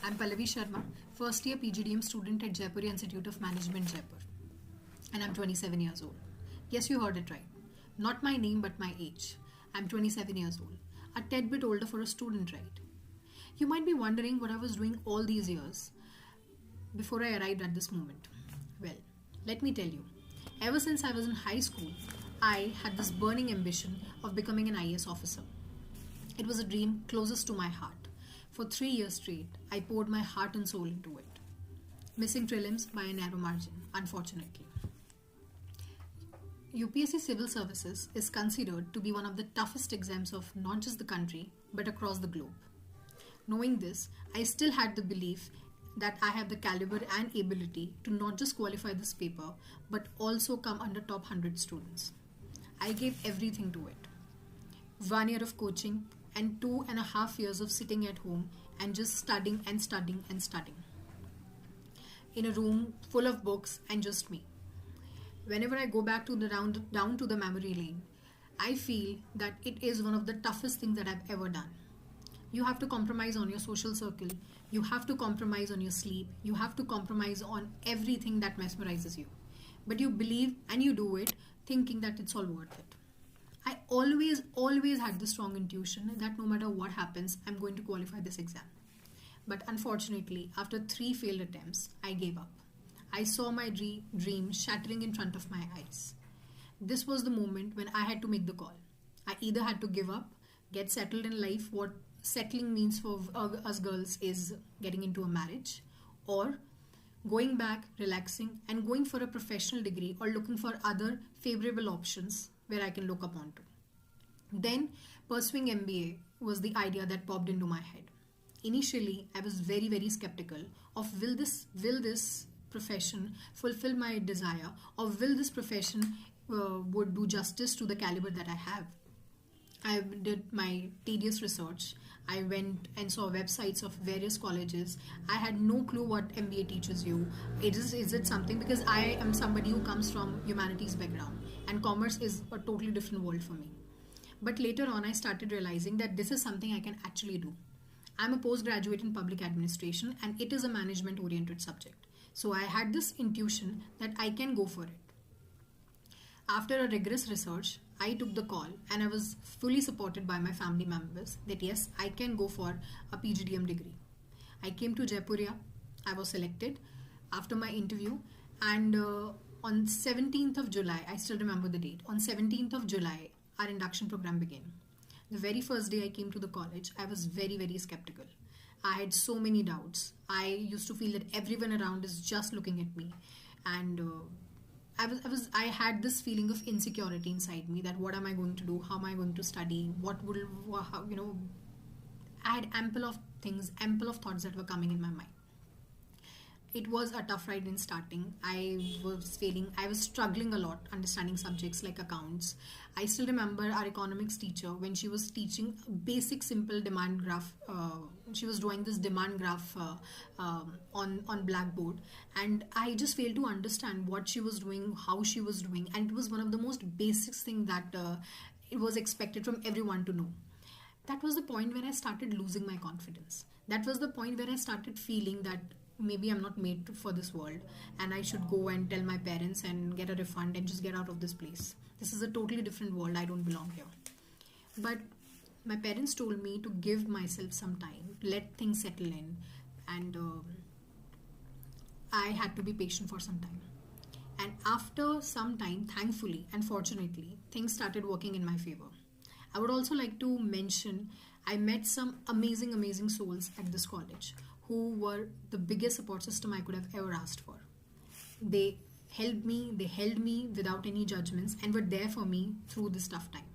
I'm Pallavi Sharma, first year PGDM student at Jaipur Institute of Management, Jaipur. And I'm 27 years old. Yes, you heard it right. Not my name, but my age. I'm 27 years old. A tad bit older for a student, right? You might be wondering what I was doing all these years before I arrived at this moment. Well, let me tell you. Ever since I was in high school, I had this burning ambition of becoming an IAS officer. It was a dream closest to my heart. For 3 years straight, I poured my heart and soul into it. Missing prelims by a narrow margin, unfortunately. UPSC Civil Services is considered to be one of the toughest exams of not just the country, but across the globe. Knowing this, I still had the belief that I have the caliber and ability to not just qualify this paper, but also come under top 100 students. I gave everything to it. 1 year of coaching and 2.5 years of sitting at home and just studying and studying and studying. In a room full of books and just me. Whenever I go back to the down to the memory lane, I feel that it is one of the toughest things that I've ever done. You have to compromise on your social circle. You have to compromise on your sleep. You have to compromise on everything that mesmerizes you. But you believe and you do it thinking that it's all worth it. I always had this strong intuition that no matter what happens, I'm going to qualify this exam. But unfortunately, after 3 failed attempts, I gave up. I saw my dream shattering in front of my eyes. This was the moment when I had to make the call. I either had to give up, get settled in life, what settling means for us girls is getting into a marriage, or going back, relaxing, and going for a professional degree or looking for other favorable options where I can look upon to. Then pursuing MBA was the idea that popped into my head. Initially, I was very skeptical of will this profession fulfill my desire, or will this profession would do justice to the caliber that I have. I did my tedious research. I went and saw websites of various colleges. I had no clue what MBA teaches you. Is it something, because I am somebody who comes from humanities background and commerce is a totally different world for me. But later on I started realizing that this is something I can actually do. I'm a postgraduate in public administration and it is a management oriented subject. So I had this intuition that I can go for it. After a rigorous research, I took the call and I was fully supported by my family members that yes, I can go for a PGDM degree. I came to Jaipur. I was selected after my interview, and on 17th of July, I still remember the date, on 17th of July, our induction program began. The very first day I came to the college, I was very skeptical. I had so many doubts. I used to feel that everyone around is just looking at me, and I had this feeling of insecurity inside me, that what am I going to do? How am I going to study? I had ample of thoughts that were coming in my mind. It was a tough ride in starting. I was struggling a lot understanding subjects like accounts. I still remember our economics teacher when she was teaching basic simple demand graph. She was drawing this demand graph on blackboard, and I just failed to understand what she was doing, how she was doing, and it was one of the most basic thing that it was expected from everyone to know. That was the point where I started losing my confidence. That was the point where I started feeling that maybe I'm not made for this world and I should go and tell my parents and get a refund and just get out of this place. This is a totally different world. I don't belong here. But my parents told me to give myself some time, let things settle in, and I had to be patient for some time. And after some time, thankfully and fortunately, things started working in my favor. I would also like to mention I met some amazing souls at this college who were the biggest support system I could have ever asked for. They held me without any judgments and were there for me through this tough time.